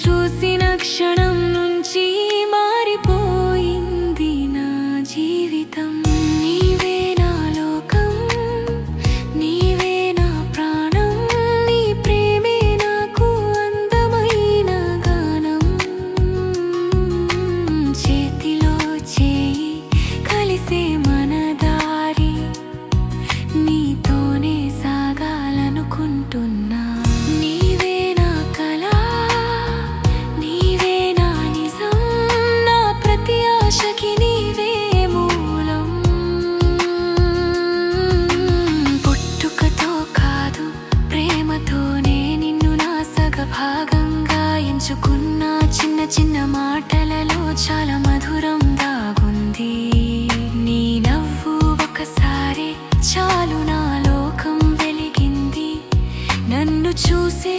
చూసిన క్షణం నుంచి మారిపోయింది నా జీవితం. నీవే నా లోకం, నీవే నా ప్రాణం, నీ ప్రేమే నాకు అందమైన గానం. చేతిలో చేయి కలిసే మన దారి, నీతోనే సాగాలనుకుంటున్నా. నీవే నా కల, నీవే నా నిజం, నా ప్రతి ఆశకి నీవే మూలం. పుట్టుకతో కాదు ప్రేమతోనే నిన్ను నా సగభాగంగా ఎంచుకున్నా. చిన్న చిన్న మాటలలో చాలా మధురం దాగుంది. నీ నవ్వు ఒకసారి చాలు నా లోకం వెలిగింది. నన్ను చూసే